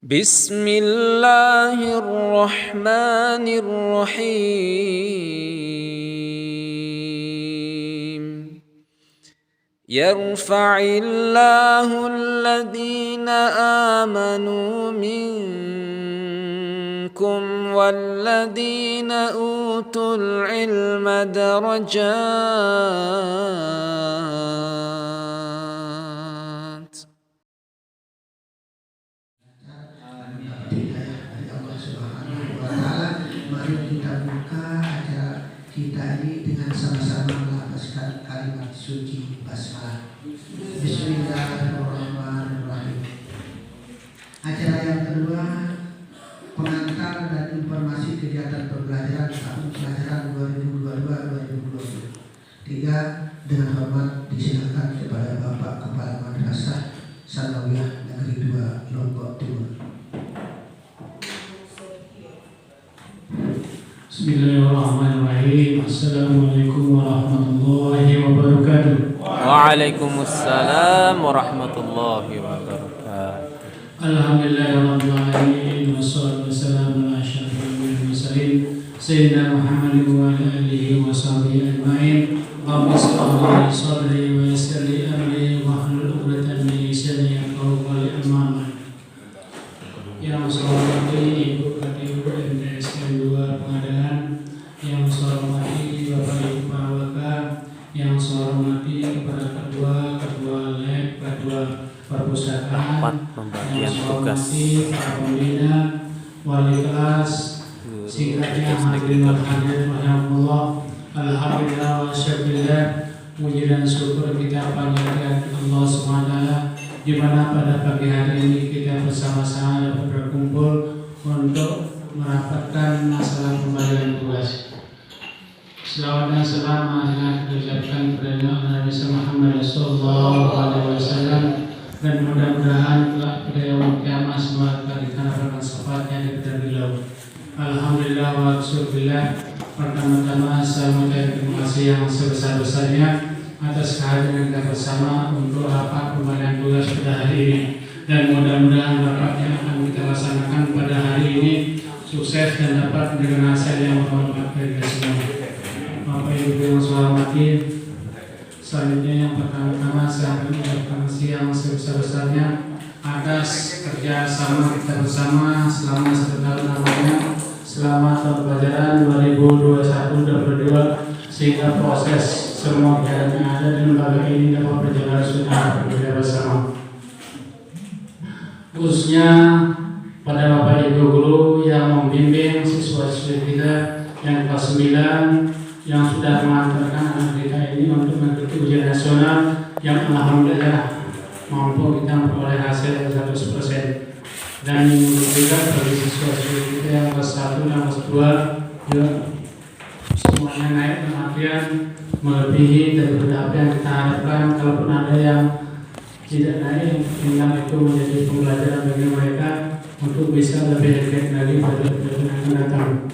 Bismillahirrahmanirrahim. Yarfa'illahu alladhina amanu minkum walladhina utul ilma darajat. Mari kita buka acara kita ini dengan sama-sama melafazkan kalimat suci basmalah. Bismillahirrahmanirrahim. Acara yang kedua, pengantar dan informasi kegiatan pembelajaran tahun pelajaran 2022-2023. Dengan hormat disilakan kepada Bapak Kepala Madrasah Sanawiyah Negeri 2 Lombok Timur. Bismillahirrahmanirrahim. Assalamualaikum warahmatullahi wabarakatuh. Waalaikumsalam warahmatullahi wabarakatuh. Alhamdulillahirabbil alamin wassalatu wassalamu ala asyrafil mursalin sayyidina Muhammadin wa ala alihi wa sahbihi ajmain. Rabbi shrah li sadri wa yassir li amri wahlul 'uqdatam min lisani yafqahu qawli. Amma ba'd. Yang saya hormati Ibu Katibu MTSN 2 Pengadaan, yang saya hormati Bapak Ibu Pawaka, yang saya hormati kepada ketua lab, ketua perpustakaan, yang saya hormati para pembina, wali kelas, singkatnya hadirin wal hadirat rahimakumullah. Alhamdulillah wa syukurillah, puji dan syukur kita panjatkan Allah SWT, di mana pada pagi hari ini kita bersama-sama dapat berkumpul untuk merapatkan masalah pembagian tugas. Selawat dan salam marilah diucapkan kepada Nabi Muhammad sallallahu alaihi wasallam, dan mudah-mudahan pada yaumul kiamah semua kita dapatkan syafaatnya daripada beliau. Alhamdulillah wa syukurillah. Pertama-tama saya mengucapkan terima kasih yang sebesar-besarnya atas kehadiran kita bersama untuk rapat pembagian tugas pada hari ini, dan mudah-mudahan rapat yang akan kita laksanakan pada hari ini sukses dan dapat memberikan hasil yang bermanfaat bagi kita semua. Bapak Ibu yang saya hormati, selanjutnya yang pertama-tama saya akan mengucapkan terima kasih yang sebesar-besarnya atas kerja sama kita bersama selama 1 tahun lamanya, selama tahun pelajaran 2021-2022, sehingga proses semua kegiatan yang ada di lembaga ini dapat berjalan sudah bersama. Khususnya pada Bapak Ibu guru yang membimbing siswa-siswi kita yang kelas 9 yang sudah mengantarkan anak kita ini untuk mengikuti ujian nasional yang alhamdulillah mampu kita memperoleh hasil 100%. Dan juga bagi siswa-siswi kita yang kelas 1 dan kelas 2 juga semuanya naik dalam artian melebihi daripada apa yang kita harapkan. Kalaupun ada yang tidak naik, tinggal itu menjadi pembelajaran bagi mereka untuk bisa lebih dekat lagi pada yang akan datang.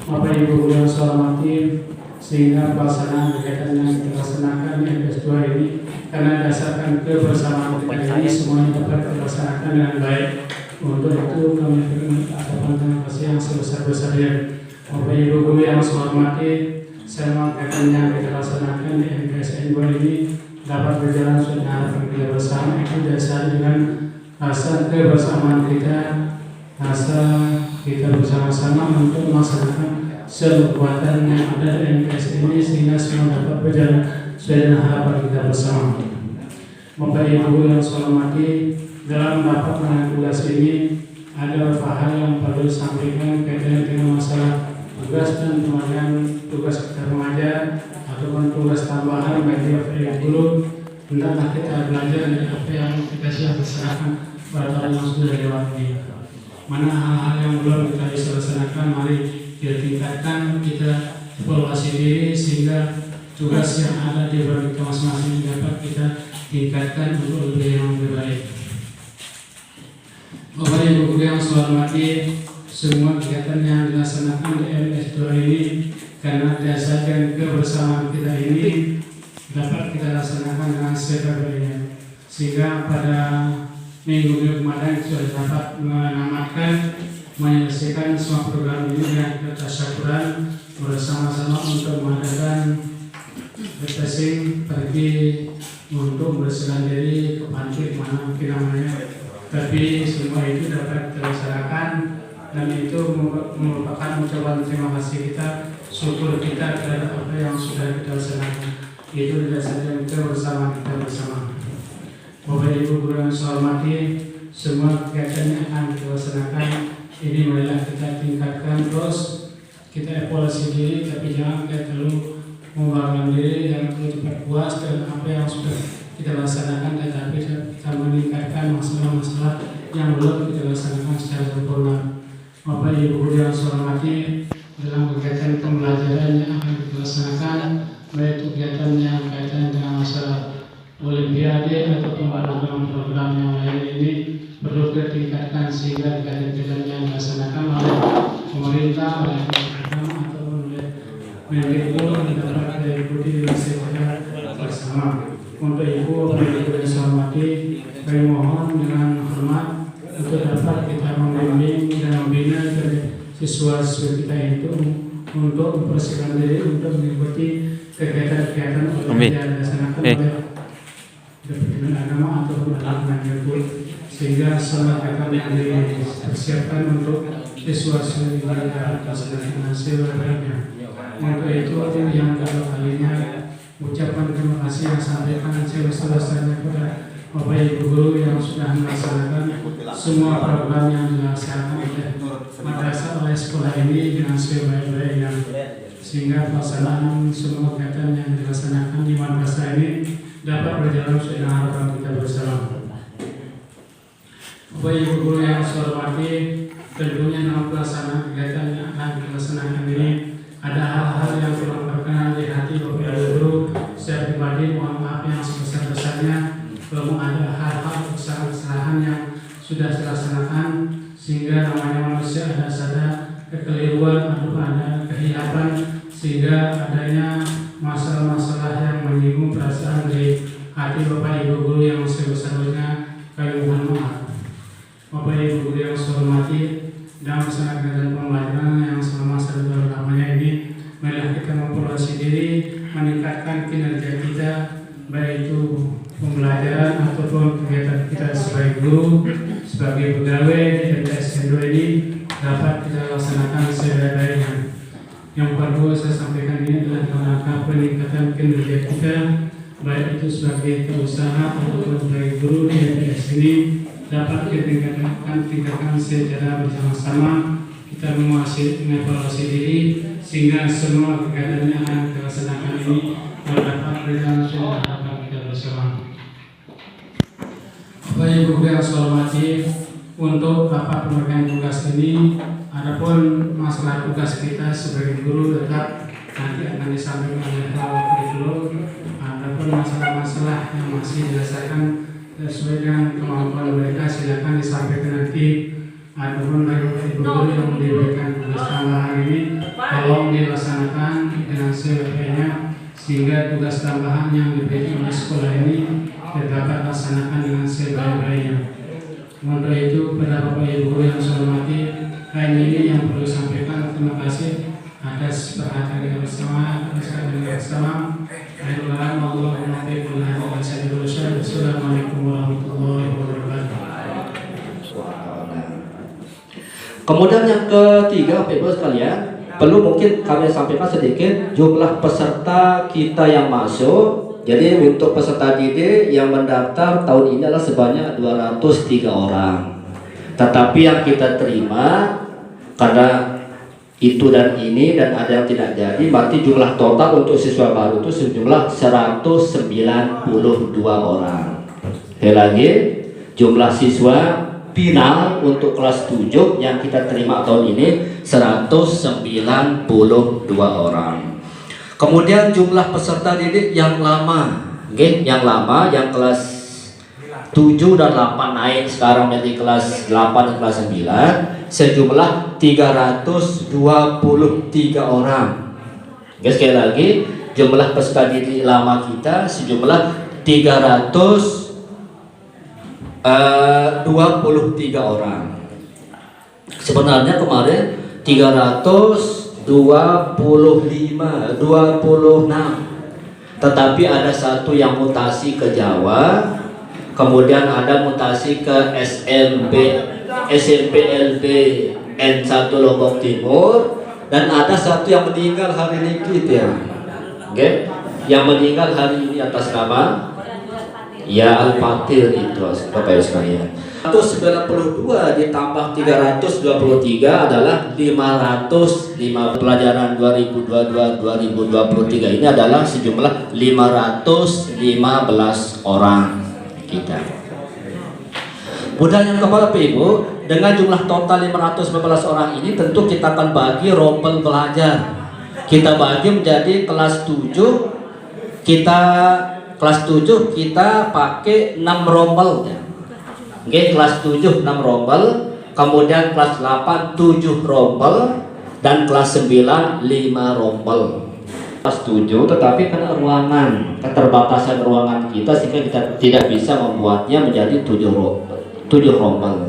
Bapak Ibu guru yang saya hormati, sehingga pelaksanaan kegiatan yang kita laksanakan di MTS 2 ini, karena dasarkan kebersamaan kita ini semuanya dapat dilaksanakan dengan baik. Untuk itu kami mengucapkan terima kasih yang sebesar-besarnya. Bapak Ibu guru yang saya hormati, semua kegiatan yang kita laksanakan di MTSN 2 ini dapat berjalan sesuai harapan kita bersama. Itu dasar dengan rasa kebersamaan kita, rasa kita bersama-sama untuk melaksanakan seluruh kekuatan yang ada di MTS ini, sehingga semua dapat berjalan sesuai dengan harapan kita bersama. Bapak Ibu yang saya hormati, dalam rapat mengenai tugas ini ada beberapa hal yang perlu disampaikan kaitan dengan masalah tugas dan pembagian tugas kita mengajar ataupun tugas tambahan bagi Bapak Ibu guru. Hendaklah kita belajar dari apa yang kita sudah laksanakan pada tahun yang sudah lewat ini. Mana hal-hal yang belum kita bisa laksanakan, mari kita tingkatkan, kita evaluasi diri sehingga tugas yang ada di bawah kita masing-masing dapat kita tingkatkan untuk lebih baik. Bapak Ibu guru yang saya hormati, semua kegiatan yang dilaksanakan di MTS 2 ini karena berdasarkan kebersamaan kita ini dapat kita laksanakan dengan sebaik-baiknya, sehingga pada minggu kemarin sudah dapat akan menyelesaikan semua program ini dengan tasyakuran bersama-sama untuk mengadakan refreshing pergi untuk membersihkan diri ke pantai mana mungkin namanya, tapi semua itu dapat dilaksanakan dan itu merupakan ucapan terima kasih kita, syukur kita terhadap apa yang sudah kita laksanakan. Itu didasarkan kita bersama. Bapak Ibu guru yang saya hormati, semua kegiatan yang akan kita laksanakan ini marilah kita tingkatkan terus, kita evaluasi diri, tapi jangan kita terlalu membangun diri dan terlalu cepat puas dengan apa yang sudah kita laksanakan, tetapi kita meningkatkan masalah-masalah yang belum kita laksanakan secara sempurna. Bapak Ibu guru yang saya hormati, dalam kegiatan pembelajaran yang akan kita laksanakan, baik itu kegiatan yang kaitan dengan masalah Olimpiade atau program-program yang lain ini perlu kita tingkatkan sehingga kegiatan yang dilaksanakan oleh pemerintah, oleh program atau oleh Mendikbud dapat diikuti secara bersama. Untuk itu, Bapak Ibu yang saya hormati, kami mohon dengan hormat untuk dapat kita membimbing dan membina siswa-siswa kita itu untuk mempersiapkan diri untuk mengikuti kegiatan-kegiatan yang dilaksanakan oleh Departemen Agama ataupun Mendikbud, sehingga semua kegiatan yang dipersiapkan untuk siswa-siswa yang dapat dilaksanakan dengan sebaik-baiknya. Untuk itu yang kedua kalinya ucapan terima kasih yang sampaikan sebesar-besarnya kepada Bapak Ibu guru yang sudah melaksanakan semua program yang dilaksanakan oleh madrasah oleh sekolah ini dengan sebaik-baiknya, sehingga pelaksanaan semua kegiatan yang dilaksanakan di madrasah ini dapat berjalan sesuai dengan harapan kita bersama. Bapak Ibu guru yang saya hormati, tentunya dalam pelaksanaan kegiatan yang akan dilaksanakan ini ada hal-hal yang kurang berkenan di hati Bapak Ibu guru. Saya pribadi mohon maaf yang sebesar-besarnya belum ada hal-hal kesalahan yang sudah dilaksanakan, sehingga namanya manusia ada kekeliruan atau ada kehilapan, sehingga adanya masalah-masalah yang menyinggung perasaan di hati Bapak Ibu guru yang sebesar-besarnya. Kami mohon maaf. Bapak Ibu guru yang saya hormati, dalam melaksanakan kegiatan pembelajaran yang selama 1 tahun lamanya ini, marilah kita memperluas diri, meningkatkan kinerja kita, baik itu pembelajaran ataupun kegiatan kita sebagai guru, sebagai pegawai di MTS Indo ini dapat kita laksanakan sebaik-baiknya. Yang kedua saya sampaikan ini adalah rangka peningkatan kinerja kita, baik itu sebagai pengusaha ataupun sebagai guru di MTS ini dapat kita tingkatkan secara bersama-sama. Kita mengevaluasi diri sehingga semua kegiatan yang akan kita laksanakan ini dapat berjalan sesuai harapan kita bersama. Bapak Ibu yang saya hormati, untuk rapat pembagian tugas ini, adapun masalah tugas kita sebagai guru tetap nanti akan disampaikan oleh Pak Kurikulum. Adapun masalah-masalah yang masih dirasakan sesuai dengan kemampuan mereka silakan disampaikan nanti. Adapun bagi Ibu guru yang diberikan tugas tambahan ini tolong dilaksanakan dengan sebaik-baiknya, sehingga tugas tambahan yang diberikan oleh sekolah ini dapat dilaksanakan dengan sebaik-baiknya. Untuk itu pada Bapak Ibu guru yang saya hormati, hanya ini yang perlu disampaikan. Terima kasih atas perhatian kita bersama. Assalamualaikum warahmatullahi wabarakatuh. Kemudian yang ketiga, Bapak Ibu sekalian, perlu mungkin kami sampaikan sedikit jumlah peserta kita yang masuk. Jadi untuk peserta didik yang mendaftar tahun ini adalah sebanyak 203 orang. Tetapi yang kita terima karena itu dan ini dan ada yang tidak jadi, berarti jumlah total untuk siswa baru itu sejumlah 192 orang. Sekali lagi, jumlah siswa final untuk kelas 7 yang kita terima tahun ini 192 orang. Kemudian jumlah peserta didik yang lama, yang kelas 7 dan 8 naik sekarang menjadi kelas 8 dan kelas 9 sejumlah 323 orang. Sekali lagi, jumlah peserta didik lama kita sejumlah 323 orang. Sebenarnya kemarin 325, 26, tetapi ada satu yang mutasi ke Jawa, kemudian ada mutasi ke SMPLB N1 Lombok Timur, dan ada satu yang meninggal hari ini ya. Oke, yang meninggal hari ini atas nama ya Al-Fatir itu Bapak Ibu sekalian. 192 ditambah 323 adalah 505. Pelajaran 2022-2023 ini adalah sejumlah 515 orang kita. Mudah yang kepada Bapak Ibu, dengan jumlah total 515 orang ini tentu kita akan bagi rombel belajar. Kita bagi menjadi kelas 7. Kelas 7 kita pakai 6 rombel ya. Oke, kelas 7 6 rombel, kemudian kelas 8 7 rombel, dan kelas 9 5 rombel. Kelas 7 tetapi karena ruangan, keterbatasan ruangan kita sehingga kita tidak bisa membuatnya menjadi 7 rombel.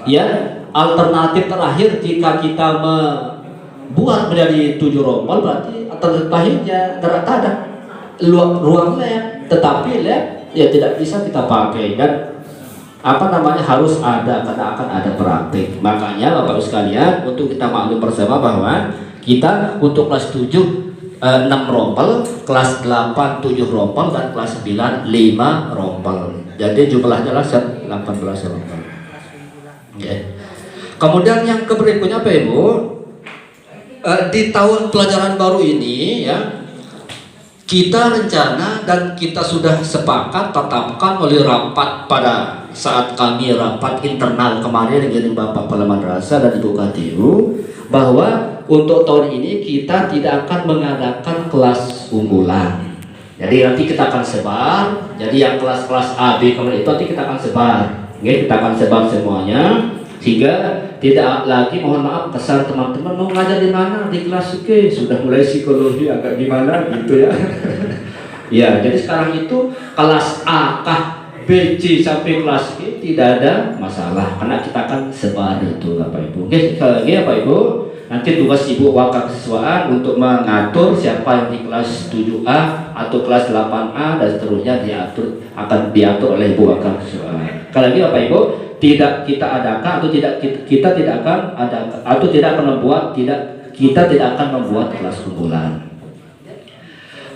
Ya, alternatif terakhir jika kita membuat menjadi 7 rombel berarti alternatif terakhirnya ternyata ada ruang lab, tetapi lab ya tidak bisa kita pakai dan harus ada karena akan ada praktik. Makanya Bapak Ibu sekalian, untuk kita maklum bersama bahwa kita untuk kelas 7 6 rombel, kelas 8 7 rombel, dan kelas 9 5 rombel. Jadi jumlahnya adalah 18 rombel. Okay. Kemudian yang berikutnya Pak Ibu, di tahun pelajaran baru ini ya, kita rencana dan kita sudah sepakat tetapkan oleh rapat pada saat kami rapat internal kemarin dengan Bapak Kepala Madrasah dan Ibu KTU, bahwa untuk tahun ini kita tidak akan mengadakan kelas unggulan. Jadi nanti kita akan sebar. Jadi yang kelas-kelas A, B kemarin itu nanti kita akan sebar. Oke, kita akan sebar semuanya sehingga tidak lagi, mohon maaf, kesan teman-teman mau ngajar di mana di kelas. Oke, sudah mulai psikologi agak gimana gitu ya. Ya, jadi sekarang itu kelas A kah, B, C sampai kelas G tidak ada masalah karena kita akan sebar itu Bapak Ibu. Oke, sekali lagi ya Pak Ibu, nanti tugas Ibu wakil kesiswaan untuk mengatur siapa yang di kelas 7A atau kelas 8A dan seterusnya akan diatur oleh Ibu wakil kesiswaan. Sekali lagi Bapak Ibu, tidak kita adakan atau kita tidak akan ada atau tidak akan membuat kita tidak akan membuat kelas unggulan.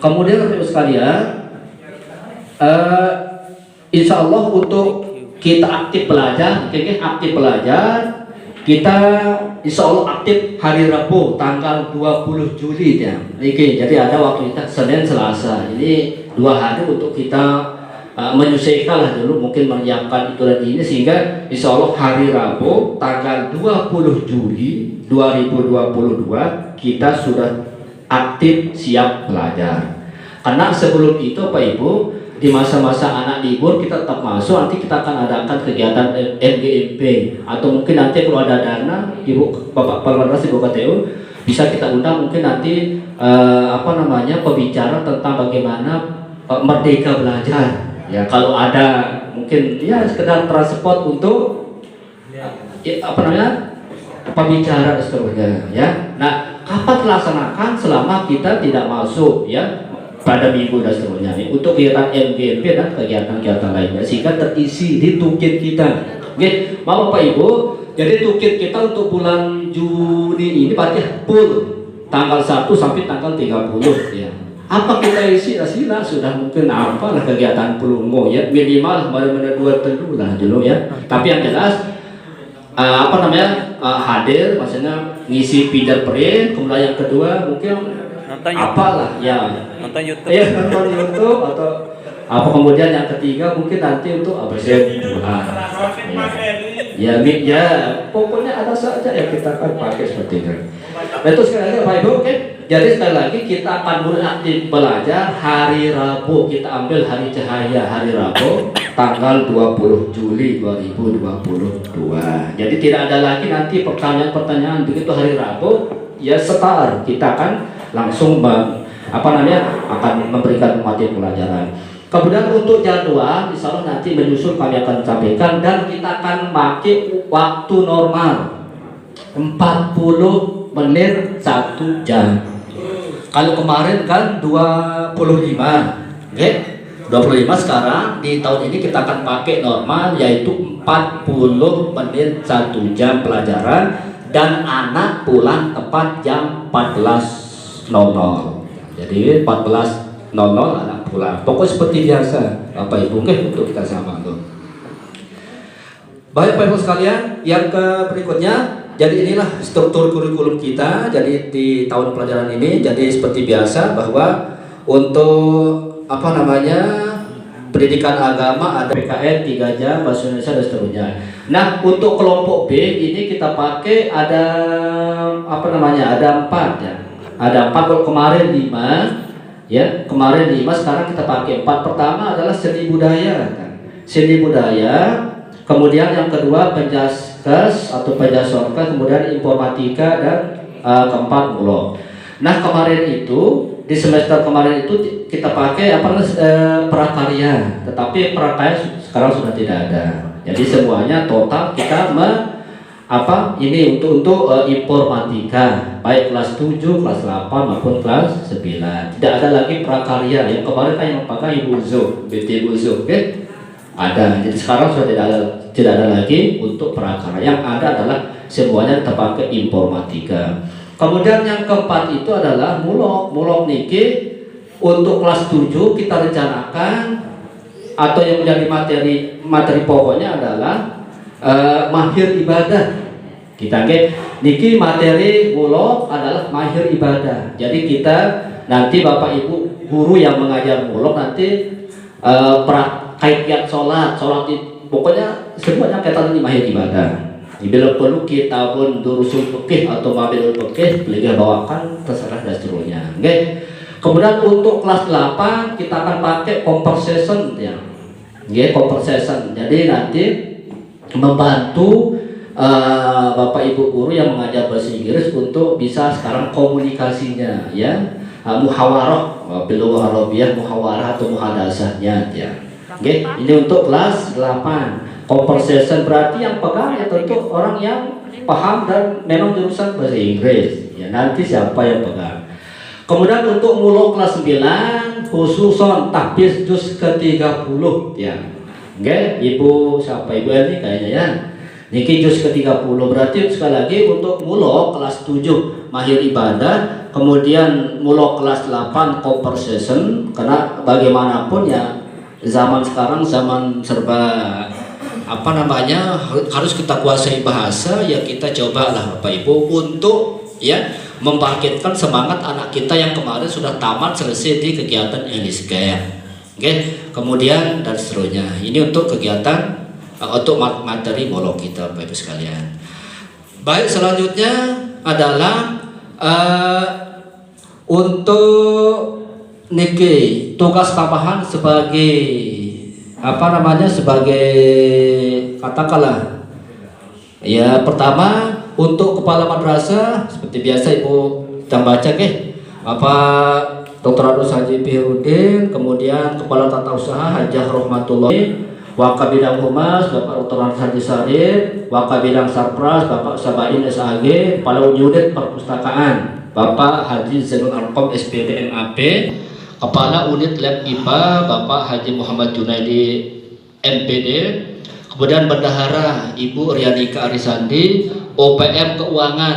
Kemudian Bapak Ibu sekalian, insya Allah untuk kita aktif belajar, kita insya Allah aktif hari Rabu tanggal 20 Juli ya. Oke, jadi ada waktu kita Senin Selasa. Ini 2 hari untuk kita menyelesaikan lah dulu, mungkin menyiapkan itu dan ini, sehingga insya Allah hari Rabu tanggal 20 Juli 2022 kita sudah aktif siap belajar. Karena sebelum itu Pak Ibu, di masa-masa anak libur kita tetap masuk, nanti kita akan adakan kegiatan MGMP atau mungkin nanti kalau ada dana Ibu Bapak Kepala Madrasah Ibu KTU bisa kita undang mungkin nanti pembicara tentang bagaimana merdeka belajar. Ya, kalau ada mungkin ya sekedar transport untuk pembicara dan seterusnya ya. Nah, kapan dilaksanakan selama kita tidak masuk ya pada minggu dan seterusnya untuk kegiatan MGMP dan kegiatan-kegiatan lainnya sehingga terisi di tukit kita. Oke, mau Bapak Ibu, jadi tukit kita untuk bulan Juni ini berarti full tanggal 1 sampai tanggal 30 ya. Apa kita isi sila sudah mungkin lah kegiatan pelungo ya, minimal benar-benar 2 tentu lah dulu ya. Tapi yang jelas hadir, maksudnya ngisi fingerprint, kemudian yang kedua mungkin apalah ya nonton YouTube. Ya, nonton YouTube atau apa, kemudian yang ketiga mungkin nanti untuk ya pokoknya ada saja yang kita akan pakai seperti itu. Nah, itu sekali lagi Pak Ibu, oke. Jadi sekali lagi kita akan mulai aktif belajar hari Rabu, kita ambil hari cahaya hari Rabu tanggal 20 Juli 2022. Jadi tidak ada lagi nanti pertanyaan-pertanyaan begitu hari Rabu ya setar, kita akan langsung akan memberikan materi pelajaran. Kemudian untuk jadwal insya Allah nanti menyusul kami akan sampaikan dan kita akan pakai waktu normal. 40 menit 1 jam. Kalau kemarin kan 25, oke? 25 sekarang di tahun ini kita akan pakai normal yaitu 40 menit 1 jam pelajaran dan anak pulang tepat jam 14.00. Jadi 14.00 anak pulang. Pokoknya seperti biasa, Bapak Ibu, untuk kita sama tuh. Baik Bapak Ibu sekalian, yang berikutnya, jadi inilah struktur kurikulum kita. Jadi di tahun pelajaran ini, jadi seperti biasa bahwa untuk pendidikan agama ada PKN 3 jam, bahasa Indonesia dan seterusnya. Nah, untuk kelompok B ini kita pakai ada ada 4 ya. Ada 4, kalau kemarin 5 ya. Kemarin 5, sekarang kita pakai 4. Pertama adalah seni budaya kan. Seni budaya, kemudian yang kedua penjaskes atau penjasorka, kemudian informatika dan keempat mulok. Nah, kemarin itu di semester kemarin itu kita pakai prakarya, tetapi prakarya sekarang sudah tidak ada. Jadi semuanya total kita ini untuk informatika, baik kelas 7, kelas 8 maupun kelas 9. Tidak ada lagi prakarya. Yang kemarin kan yang pakai Ibu Zo, BT Ibu Zo, oke? Ada. Jadi sekarang sudah tidak ada lagi untuk prakarya. Yang ada adalah semuanya kita pakai informatika. Kemudian yang keempat itu adalah mulok niki. Untuk kelas 7 kita rencanakan atau yang menjadi materi pokoknya adalah mahir ibadah. Kita niki materi mulok adalah mahir ibadah. Jadi kita nanti Bapak Ibu guru yang mengajar mulok nanti kaifiat sholat pokoknya semuanya kaitan dengan mahir ibadah. Bila perlu kita pun durusul fikih atau mabilul fikih boleh bawakan terserah dan seterusnya. Oke. Kemudian untuk kelas 8 kita akan pakai conversation ya. Conversation. Jadi nanti membantu Bapak Ibu guru yang mengajar bahasa Inggris untuk bisa sekarang komunikasinya ya. Muhawarah, bilugha arabiyah muhawarah atau muhadasahnya ya. Oke, ini untuk kelas 8. Conversation berarti yang pegang ya tentu orang yang paham dan memang jurusan bahasa Inggris. Ya, nanti siapa yang pegang. Kemudian untuk mulok kelas 9 khususon tahfiz juz ke-30 ya. Oke, Ibu siapa Ibu Eli kayaknya ya. Niki juz ke-30 berarti sekali lagi untuk mulok kelas 7 mahir ibadah, kemudian mulok kelas 8 conversation karena bagaimanapun ya zaman sekarang zaman serba harus kita kuasai bahasa ya, kita cobalah Bapak Ibu untuk ya membangkitkan semangat anak kita yang kemarin sudah tamat selesai di kegiatan LSKM. Oke, kemudian dan seterusnya. Ini untuk kegiatan untuk materi molok kita Bapak Ibu sekalian. Baik, selanjutnya adalah untuk niki tugas tambahan sebagai sebagai katakanlah ya, pertama untuk kepala madrasah seperti biasa Ibu kita baca Bapak Dr. Adus Haji Pirudin, kemudian kepala tata usaha Hajah Rahmatullahi, Wakabidang Humas Bapak Dr. Adus Haji Sarid, Wakabidang Sarpras Bapak Sabain SAG, kepala unit perpustakaan Bapak Haji Zainul Arqam SPD MAP, kepala unit lab IPA Bapak Haji Muhammad Junaidi MPD, kemudian bendahara Ibu Rianika Arisandi, OPM Keuangan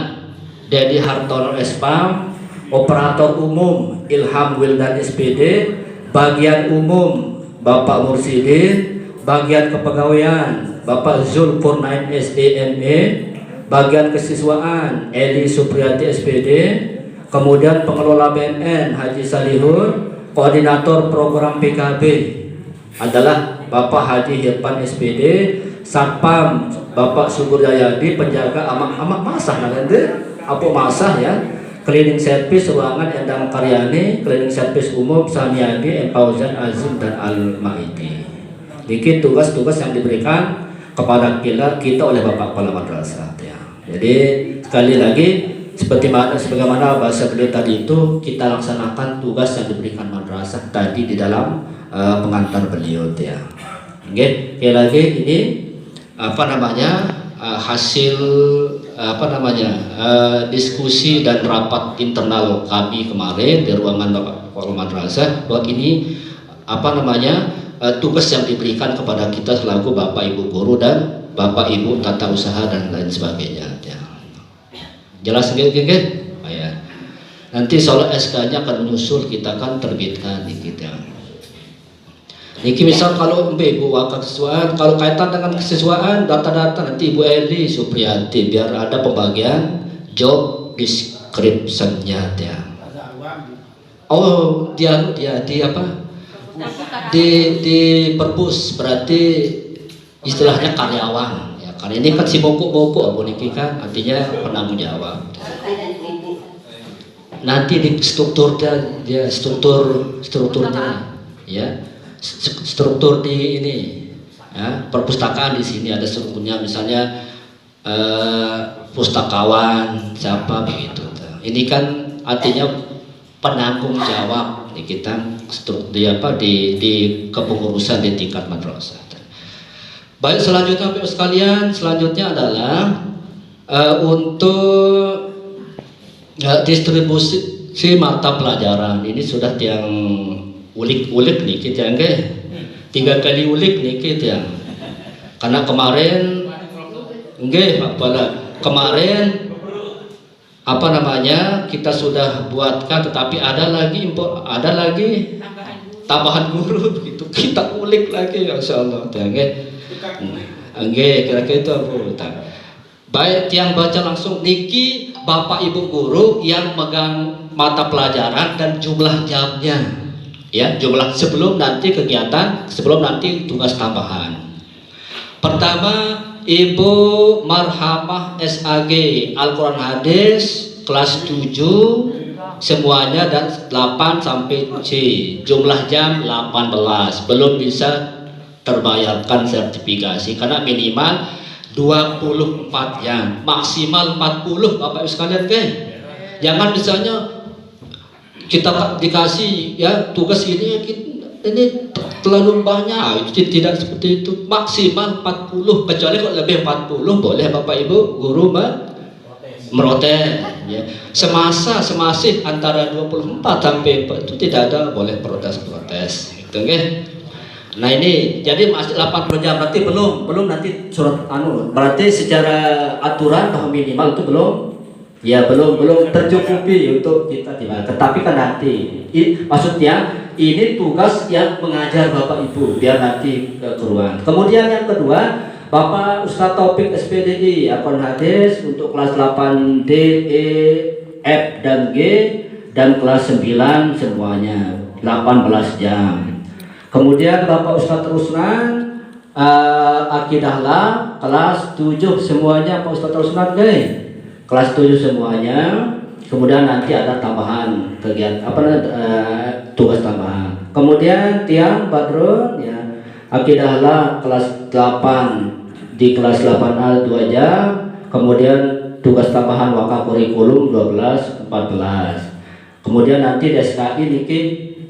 Dedi Hartono Espam, operator umum Ilham Wildan SPD, bagian umum Bapak Mursidin, bagian kepegawaian Bapak Zulfurnain SDME, bagian kesiswaan Eli Supriyati SPD, kemudian pengelola BNN Haji Salihun, koordinator program PKB adalah Bapak Haji Hirpan SPD, Satpam Bapak Subur Jayadi, penjaga amak masah nanti apa masah ya, cleaning service ruangan Endang Karyani, cleaning service umum Saniadi, Fauzan Azim dan Al-Maidi. Dikit tugas-tugas yang diberikan kepada kita oleh Bapak Kepala Madrasah ya. Jadi sekali lagi sebagaimana bahasa beliau tadi itu, kita laksanakan tugas yang diberikan madrasah tadi di dalam pengantar beliau ya. Oke, sekali lagi ini hasil diskusi dan rapat internal kami kemarin di ruangan Bapak Kepala Madrasah bahwa ini tugas yang diberikan kepada kita selaku Bapak Ibu guru dan Bapak Ibu tata usaha dan lain sebagainya. Ya. Jelas gitu? Oh, ya. Nanti soal SK-nya akan menyusul, kita akan terbitkan kita. Niki misal kalau Ibu wakil kesiswaan, kalau kaitan dengan kesiswaan data-data nanti Ibu Eli Supriyanti biar ada pembagian job description-nya ya. Oh, dia di apa? Di perpus berarti istilahnya karyawan ya. Karena ini kan si boko-boko Abu Niki kan artinya penanggung jawab. Nanti di strukturnya dia strukturnya ya. Struktur di ini ya, perpustakaan di sini ada strukturnya misalnya pustakawan siapa begitu. Ini kan artinya penanggung jawab di kita di kepengurusan di tingkat madrasah. Baik, selanjutnya Bapak sekalian, selanjutnya adalah untuk distribusi mata pelajaran. Ini sudah yang ulik-ulik nih kita enggak 3 kali ulik nih kita karena kemarin kemarin kita sudah buatkan tetapi ada lagi tambahan guru gitu kita ulik lagi insyaallah kira-kira itu baik yang baca langsung niki Bapak Ibu guru yang megang mata pelajaran dan jumlah jamnya ya, jumlah sebelum nanti tugas tambahan. Pertama Ibu Marhamah SAG Al-Quran Hadis kelas 7 semuanya dan 8 sampai C, jumlah jam 18, belum bisa terbayarkan sertifikasi karena minimal 24 jam, maksimal 40 Bapak Ibu sekalian jangan misalnya kita dikasih ya tugas ini terlalu banyak, itu tidak seperti itu, maksimal 40 kecuali kalau lebih 40 boleh Bapak Ibu guru merotes ya. Semasih antara 24 sampai itu tidak ada boleh protes gitu Nah ini jadi masih 80 jam berarti belum nanti surat berarti secara aturan bahwa minimal itu belum tercukupi untuk kita dimakan. Tetapi kan nanti maksudnya ini tugas yang mengajar Bapak Ibu biar nanti keruan. Kemudian yang kedua Bapak Ustadz Taufik SPDI Al-Quran Hadis untuk kelas 8 D, E, F dan G dan kelas 9 semuanya 18 jam. Kemudian Bapak Ustadz Rusnan Akidahlah kelas 7 semuanya Pak Ustadz Rusnan kelas 7 semuanya. Kemudian nanti ada tambahan kegiatan tugas tambahan. Kemudian Tiang Badrun ya Akidahlah kelas 8 di kelas 8A 2 jam. Kemudian tugas tambahan wakaf kurikulum 12 14. Kemudian nanti di SKI niki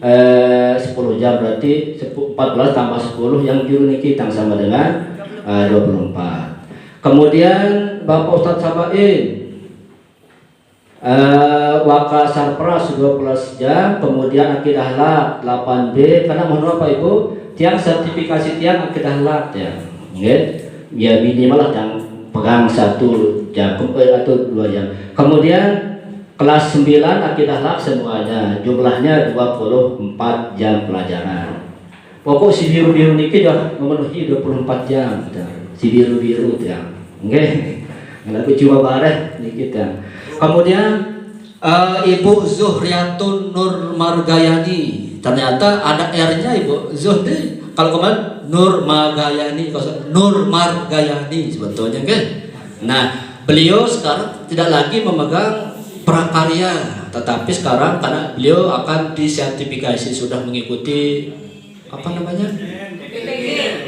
10 jam berarti 14 tambah 10 yang juru niki sama dengan 24. Kemudian Bapak Ustadz Sabain Waka Sarpras 12 jam. Kemudian Akidahlah 8B karena mohon Bapak Ibu tiang sertifikasi tiang Akidahlah ya minimal lah yang pegang 1 jam atau 2 jam. Kemudian kelas 9 Akidahlah semuanya jumlahnya 24 jam pelajaran. Pokok si biru-biru niki dah memenuhi 24 jam si biru-biru ya aku coba bareh niki ya. Kemudian Ibu Zuhriyatun Nur Margayani ternyata ada R-nya Ibu Zuhri. Kalau kemarin Nur Margayani sebetulnya Nah beliau sekarang tidak lagi memegang prakarya, tetapi sekarang karena beliau akan disertifikasi sudah mengikuti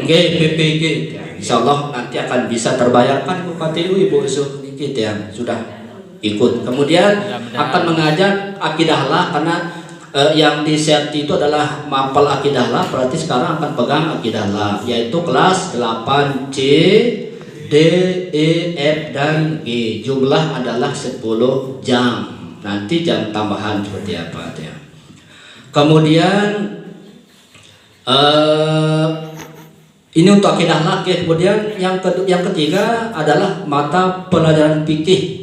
PPG. Insya Allah nanti akan bisa terbayarkan Bupati Ibu Zuhri yang sudah ikut. Kemudian akan mengajar Akidahlah karena yang diserti itu adalah mapel Akidahlah, berarti sekarang akan pegang Akidahlah yaitu kelas 8C, D, D, E, F, dan G. Jumlah adalah 10 jam. Nanti jam tambahan seperti apa ya. Kemudian ini untuk akidah laki. Kemudian yang ketiga adalah mata pelajaran fikih.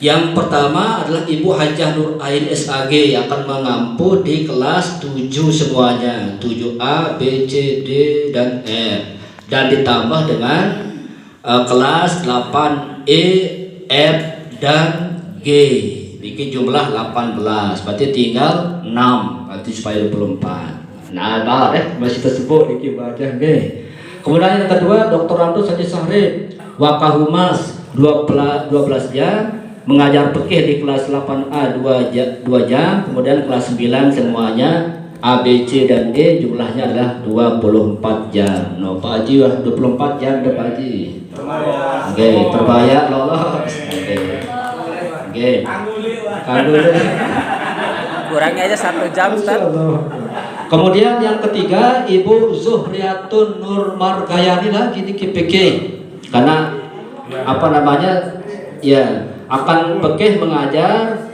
Yang pertama adalah Ibu Hajah Nur Ain SAG yang akan mengampu di kelas 7 semuanya, 7A, B, C, D, dan F, dan ditambah dengan kelas 8E, F, dan G. Bikin jumlah 18, berarti tinggal 6, berarti supaya 24. Nah, masih tersebut bikin baca G. Kemudian yang kedua, Dr. Randus Haji Sahrib Wakahumas 12 jam, mengajar fikih di kelas 8A 2 jam, kemudian kelas 9 semuanya A, B, C, dan D jumlahnya adalah 24 jam. No, Pak Haji 24 jam deh Pak Haji. Oke, terbayar lolos. Oke. Kurangnya aja 1 jam, Ustaz. Kemudian yang ketiga Ibu Zuhriatun Nur Margayani lagi di KPK, karena apa namanya ya akan fikih mengajar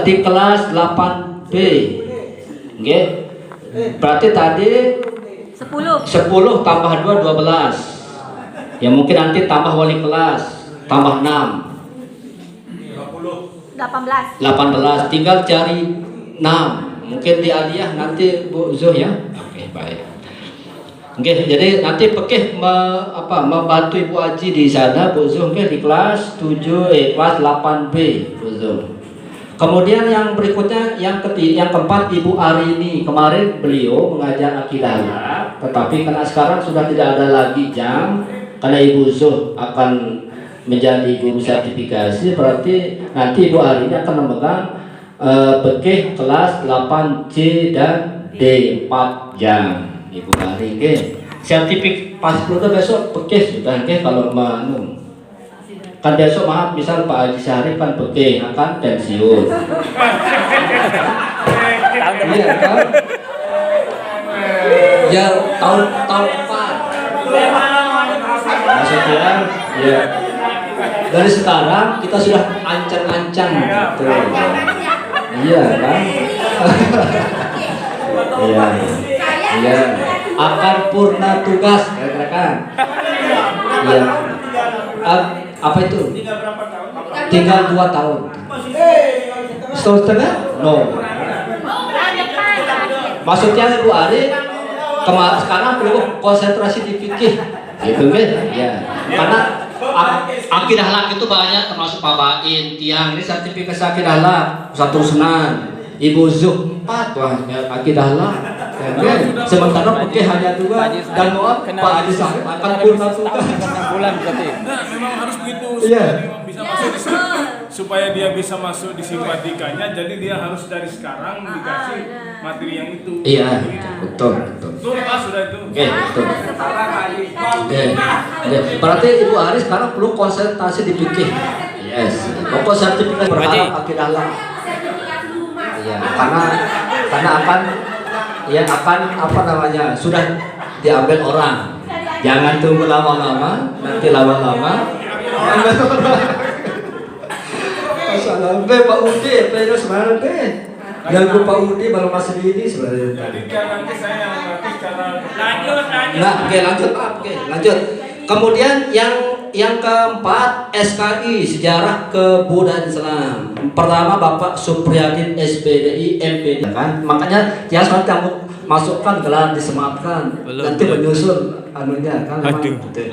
di kelas 8B. Oke. Berarti tadi 10 tambah 2 12. Ya mungkin nanti tambah wali kelas, tambah 6. 18. Tinggal cari 6. Mungkin di aliyah nanti Bu Zuh ya. Oke, baik. Oke, jadi nanti fikih membantu Ibu Haji di sana Bu Zuh di kelas 7 kelas 8B Bu Zuh. Kemudian yang berikutnya yang keempat Ibu Arini. Kemarin beliau mengajar akidah, tetapi karena sekarang sudah tidak ada lagi jam karena Ibu Zuh akan menjadi guru sertifikasi, berarti nanti Ibu Arini akan memegang fikih kelas 8C dan D 4 jam. Ibu Ari, sertifikat pas itu besok fikih sudah kalau mau. Kan besok maaf misal Pak Haji Syarif kan fikih akan pensiun. Iya kan? Ya tahun depan. Maksudnya ya dari sekarang kita sudah ancang-ancang gitu. Iya kan? Iya, akan purna tugas, katakan. Iya. Apa itu? Tinggal 2 tahun. Setengah? No. Maksudnya Ibu Ari sekarang perlu konsentrasi di fikih, gitu kan? Ya. Karena akidah lak itu banyak, termasuk pabain, tiang ini sertifikasi akidah lak, satu sunan. Ibu Zuh 4 wah akidah lak. Sementara fikih hanya 2 dan mohon Pak Haji Syarif akan purna tugas 6 bulan berarti. Nah, memang harus begitu Iya. bisa masuk di supaya dia bisa masuk di simpatikanya, jadi dia harus dari sekarang dikasih materi yang itu. Iya, betul. Betul Pak, sudah itu. Oke, betul. Oke. Berarti Ibu Ari sekarang perlu konsentrasi di fikih. Yes. Pokok sertifikat berharap akidah lak. Iya, karena akan apa namanya sudah diambil orang. Jangan tunggu lama-lama, nanti lama-lama. Masalah Pak Udi, terus mana deh? Yang Pak Udi baru masih ini sebenarnya. Jadi nanti saya yang berarti secara Nah, lanjut. Kemudian yang keempat SKI Sejarah Kebudayaan Islam. Pertama Bapak Supriyadin SPDI MPD kan. Makanya ya soal kamu masukkan gelar disematkan. Nanti menyusul anunya kan. Gitu.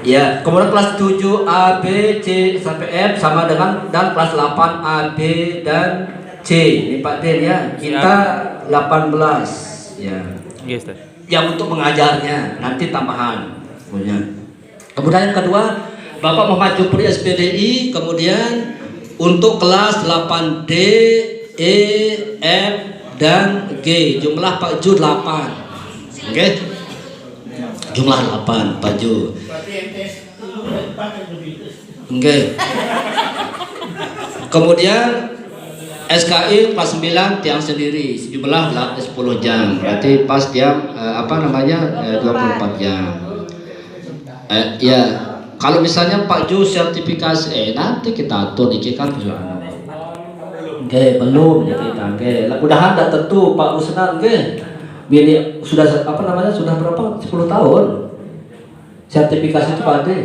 Ya, kemudian kelas 7 A, B, C sampai F sama dengan dan kelas 8 A, B dan C. Ini Pak Den ya. Kita 18 ya. Yes, Yang untuk mengajarnya nanti tambahan punya. Kemudian yang kedua Bapak Muhammad Jupri SPDI, kemudian untuk kelas 8D, E, F dan G jumlah Pak Ju 8. Oke. Jumlah 8 Pak Ju. Oke. Kemudian SKI kelas 9 tiang sendiri jumlah 10 jam, berarti pas tiang 24 jam. Ya, kalau misalnya Pak Ju sertifikasi, nanti kita atur di kan jualan. Oke, belum ya kita. Oke, mudahan tidak tentu Pak Usnan. Oke, ini sudah apa namanya? Sudah berapa? 10 tahun. Sertifikasi itu Pak Ade.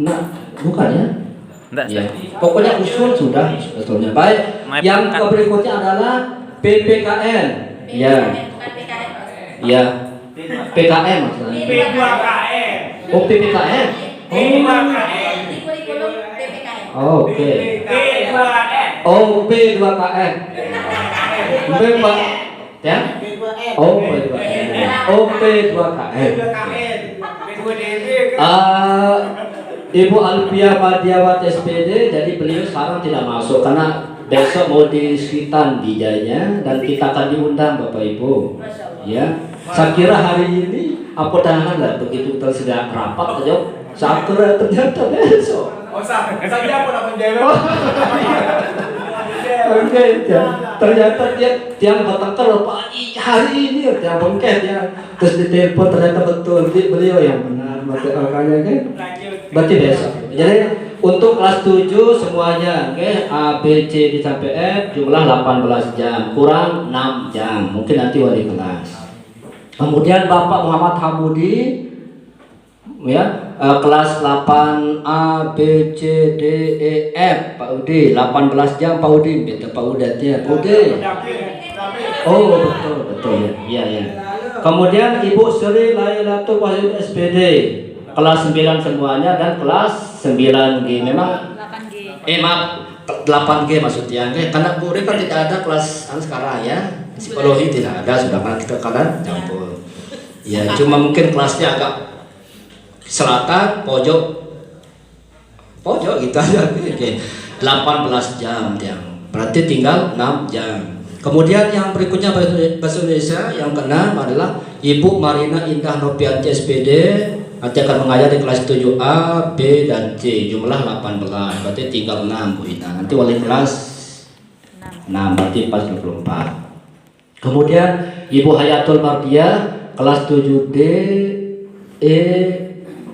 Nah, bukan ya? Enggak, Ya. Pokoknya usul sudah sebetulnya. Baik. Yang berikutnya adalah PPKN. Ya. Bukan PKN. Ya. PKM maksudnya. P2KN. Oh, PPKN. P2KN. Di kurikulum PPKN. Oke. P2KN. Oh, P2KN. P2 ya? Oh, P2KN. Oh, P2KN. Ibu Alfia Madiawati SPD, jadi beliau sekarang tidak masuk karena besok mau disekitan dijanya dan kita akan diundang Bapak Ibu. Ya, saya kira hari ini apa tangan lah begitu kita sudah rapat saja. Saya kira ternyata besok. Oh, saya apa namanya? Oke, ya. Ternyata dia yang bertengkar Pak hari ini dia bengket ya. Terus ditelepon ternyata betul beliau yang benar. Makanya kan. Berarti besok. Jadi untuk kelas 7 semuanya, oke, A, B, C sampai F jumlah 18 jam, kurang 6 jam. Mungkin nanti wali kelas. Kemudian Bapak Muhammad Hamudi ya, kelas 8 A, B, C, D, E, F, Pak Udi 18 jam Pak Udi, minta Pak Udat ya, Udi. Oh betul ya, ya. Kemudian Ibu Sri Lailatul Wahid SPD, kelas 9 semuanya dan kelas 9G. Memang 8G. maaf 8G maksudnya, karena Bu Uri kan tidak ada kelas sekarang ya, psikologi tidak ada, sudah kan kita kalian campur. Ya, cuma mungkin kelasnya agak selatan, pojok gitu aja. Oke. 18 jam yang berarti tinggal 6 jam. Kemudian yang berikutnya bahasa Indonesia yang keenam adalah Ibu Marina Indah Nopianti SPD, nanti akan mengajar di kelas 7A, B dan C, jumlah 18, berarti tinggal 6 Bu Ina. Nanti wali kelas 6, berarti 44. Kemudian Ibu Hayatul Mardiah kelas 7D, E,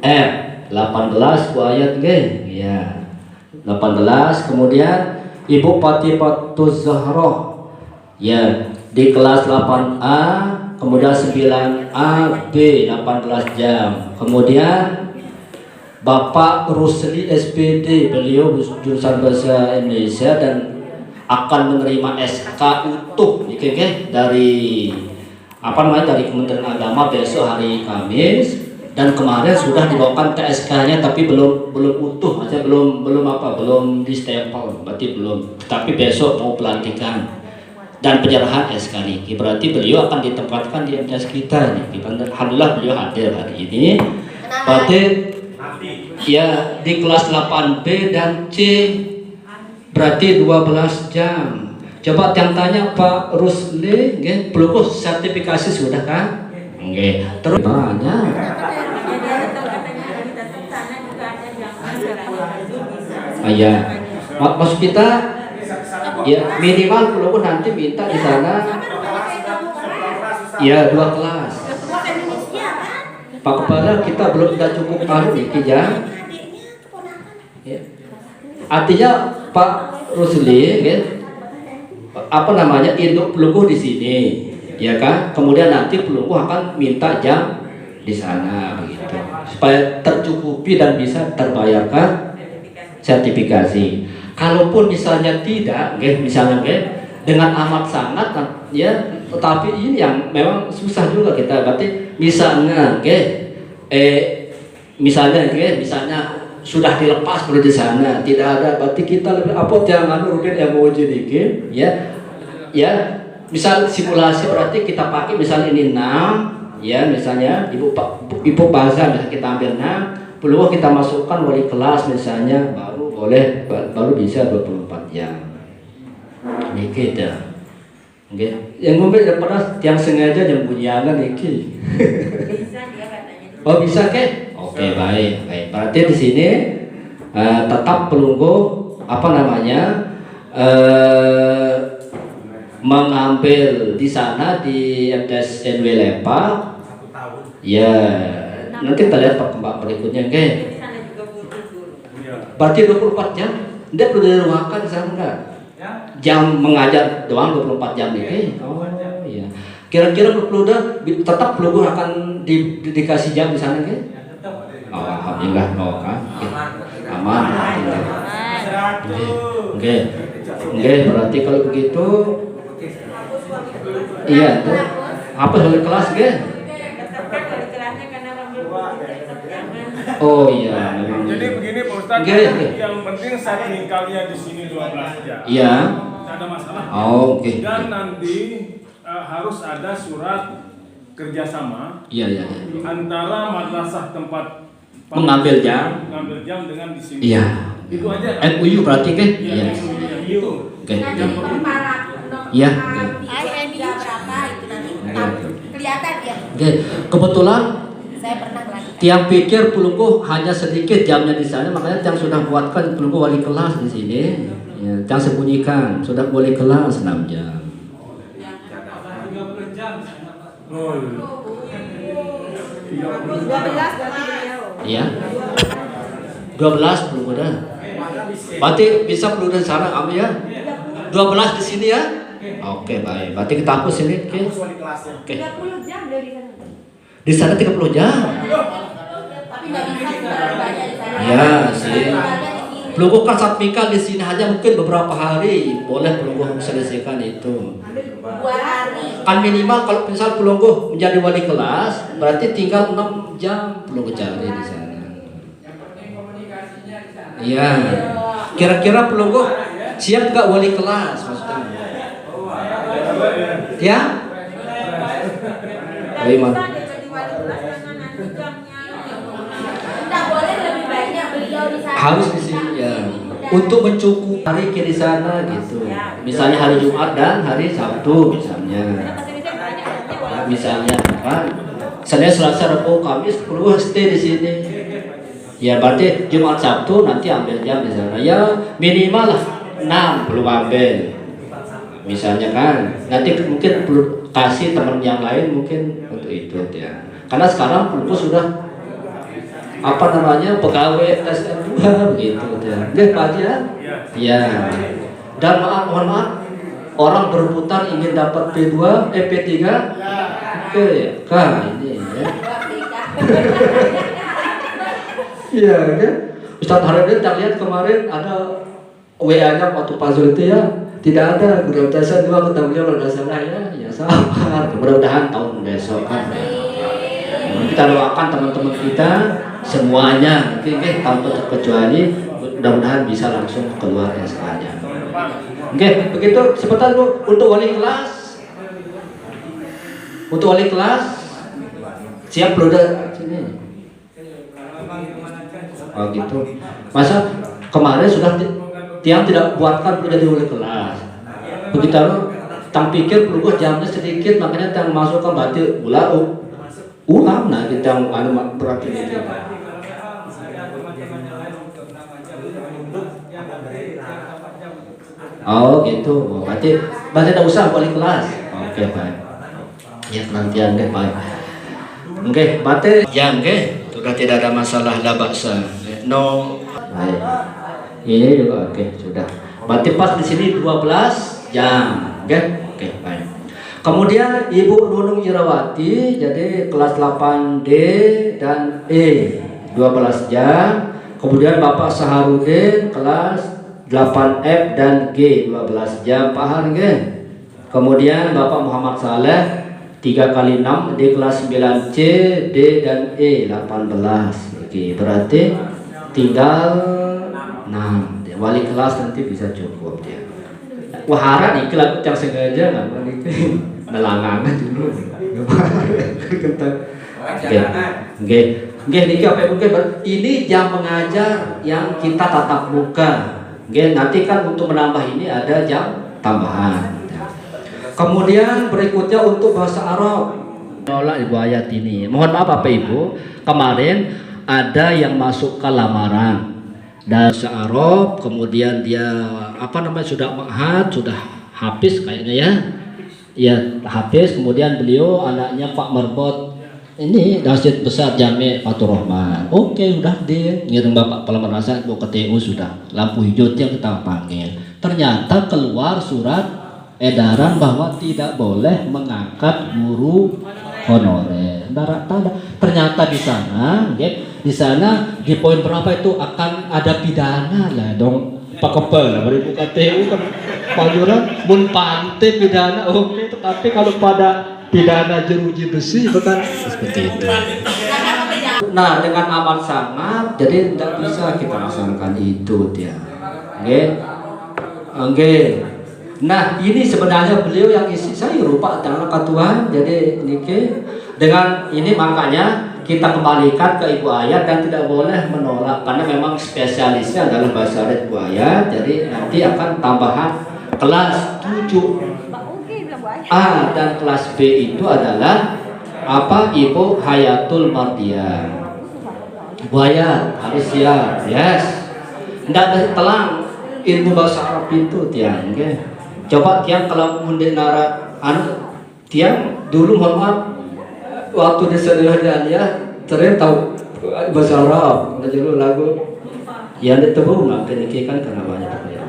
F 18 Bu Ayat G ya 18. Kemudian Ibu Patipatus Zahroh ya di kelas 8A, kemudian 9A B 18 jam. Kemudian Bapak Rusli SPD, beliau jurusan bahasa Indonesia dan akan menerima SK utuh dari dari Kementerian Agama besok hari Kamis. Dan kemarin sudah dibawakan ke SK-nya tapi belum utuh, aja belum di stempel, berarti belum. Tapi besok mau pelantikan dan penyerahan SK ini. Berarti beliau akan ditempatkan di MTS kita nih. Alhamdulillah beliau hadir hari ini. Berarti ya di kelas 8B dan C berarti 12 jam. Coba yang tanya Pak Rusli, belum sertifikasi sudah kan? Oke, terus banyak. Ya, maksud kita ya minimal perlu nanti minta di sana ya 2 kelas. Pak Kepala kita belum tidak cukup ya. Artinya Pak Rusli induk pelungguh di sini ya kan, kemudian nanti pelungguh akan minta jam di sana begitu supaya tercukupi dan bisa terbayarkan sertifikasi. Kalaupun misalnya tidak, dengan amat sangat ya, tetapi ini yang memang susah juga kita. Berarti misalnya, misalnya sudah dilepas perlu di sana, tidak ada. Berarti kita lebih jangan rutin emoji dikit, ya. Misal simulasi berarti kita pakai misalnya ini 6, ya misalnya ibu bahasa misalnya kita ambil 6. Peluang kita masukkan wali kelas misalnya baru bisa 24 jam. Ini kita. Oke. Yang ngomong daripada yang sengaja yang bunyiangan iki. Bisa dia katanya. Oh bisa ke? Oke, baik. Berarti di sini tetap pelungguh mengambil di sana di MTS NW Lepak. 1 tahun. Ya. nanti kita lihat perkembangan berikutnya, oke? Di sana juga butuh guru. Iya. Berarti 24 jam, dia perlu diruangkan di sana enggak? Jam mengajar doang 24 jam nih, oh iya. Kira-kira perlu tetap perlu akan dikasih jam di sana, oke? Oh, alhamdulillah, no kan? Aman. Oke, berarti kalau begitu, iya, tuh. Apa soal kelas, oke? Tetapkan kalau kelasnya karena orang berpikir tetap jangan. Oh iya, memang. Jadi begini Pak Ustadz, Oke, oke. yang penting saat tinggalnya di sini 12 jam. Iya. Tidak ada masalah. Oh, oke. Dan nanti harus ada surat kerjasama Iya. antara madrasah tempat Mengambil jam. mengambil jam dengan di sini. Iya. Itu aja. MUU berarti kan? Iya. Itu. Oke. Nanti para Iya. jam berapa itu nanti kelihatan ya. Oke. Kebetulan Saya pernah melakukan. tiang pikir pelungguh hanya sedikit jamnya di sana, makanya tiang sudah buatkan pelungguh wali kelas di sini. Ya, tiang sembunyikan sudah wali kelas 6 jam. Oh, iya. 12 berarti beliau. Iya. 12 pelungguh dah. Berarti bisa pelungguh di sana ambil ya. 12 di sini ya. Oke, baik. Berarti kita hapus ini. Oke. Oke. 30 jam dari sana. Di sana 30 jam. Tapi nggak bisa terlalu banyak di sana. Ya, sih. Pelungguh kan saat mikal di sini hanya mungkin beberapa hari boleh pelungguh selesaikan itu. 2 hari. Kan minimal kalau misal pelungguh menjadi wali kelas berarti tinggal 6 jam pelungguh cari di sana. Iya. Kira-kira pelungguh siap nggak wali kelas maksudnya? Ya? Bagaimana? Tidak boleh lebih banyak beliau di sana. Harus di sini ya. Untuk mencukupi hari di sana gitu. Misalnya hari Jumat dan hari Sabtu misalnya. Misalnya kan. Senin, Selasa, Rabu, Kamis perlu stay di sini. Ya berarti Jumat Sabtu nanti ambil jam di sana. Ya minimal lah 6 perlu ambil. Misalnya kan. Nanti mungkin perlu kasih teman yang lain mungkin untuk itu ya. Karena sekarang perlu sudah apa namanya pegawai SN2 begitu ya. Dia baca ya. Dan mohon maaf orang berputar ingin dapat P2 P3 oke kah ini ya. Iya kan Ustadz Harudin tak lihat kemarin ada WA-nya waktu Pak Zul itu ya tidak ada mudah-mudahan dua kata beliau kalau tidak salah ya sabar mudah-mudahan tahun besok kan kita doakan teman-teman kita semuanya mungkin tanpa terkecuali mudah-mudahan bisa langsung keluar SK-nya. Oke, begitu sebentar Bu untuk wali kelas. Untuk wali kelas siap belum sini. Oh gitu. Masa kemarin sudah tiang tidak buatkan jadi wali kelas. Begitu tang pikir perlu jamnya sedikit makanya tiang masukkan berarti ulang nah kita berarti itu. Oh gitu, berarti tidak usah wali kelas. Oke baik. Ya penantian deh baik. Oke, berarti ya oke, sudah tidak ada masalah lah baksa. No. Baik. Ini juga oke sudah. Berarti pas di sini 12 jam. Oke, oke baik. Kemudian Ibu Nunung Irawati jadi kelas 8D dan E 12 jam. Kemudian Bapak Saharudin kelas 8F dan G 12 jam paham nggih? Kemudian Bapak Muhammad Saleh 3 kali 6 di kelas 9C, D dan E 18. Oke, berarti tinggal 6. Wali kelas nanti bisa cukup dia. Wah harap nih lagu yang sengaja nggak berani nelangangan dulu. Oke, niki apa mungkin ini jam mengajar yang kita tatap muka. Oke, nanti kan untuk menambah ini ada jam tambahan. Kemudian berikutnya untuk bahasa Arab. Nolak Ibu ayat ini. Mohon maaf Bapak Ibu, kemarin ada yang masuk ke lamaran bahasa Arab, kemudian dia sudah ma'had, sudah habis kayaknya ya. Ya, habis kemudian beliau anaknya Pak Merbot ini Masjid Besar Jami Fatur Rahman. Oke, udah deh. Ngirim Bapak Kepala Madrasah mau ke TU sudah. Lampu hijau yang kita panggil. Ternyata keluar surat edaran bahwa tidak boleh mengangkat guru honorer. Ternyata di sana di poin berapa itu akan ada pidana lah dong. Pak Kepala beri buka TU kan panjuran mun pante pidana oke, tetapi kalau pada pidana jeruji besi bukan seperti itu. Nah, dengan amat sangat jadi tidak bisa kita laksanakan itu dia. Oke. Nah, ini sebenarnya beliau yang isi saya rupa adalah ketua. Jadi niki dengan ini makanya kita kembalikan ke Ibu Ayat dan tidak boleh menolak karena memang spesialisnya adalah bahasa Arab Ibu Ayat. Jadi nanti akan tambahan kelas 7A dan kelas B itu adalah apa? Ibu Hayatul Mardiah. Ibu Ayat harus siap, yes. Tidak telang ilmu bahasa Arab itu tiang, okay? Coba tiang kalau mundin nara tiang dulu mohon maaf waktu di Sedia ya ternyata tahu bahasa Arab dulu lagu yang ditebung nanti kan karena banyak ya.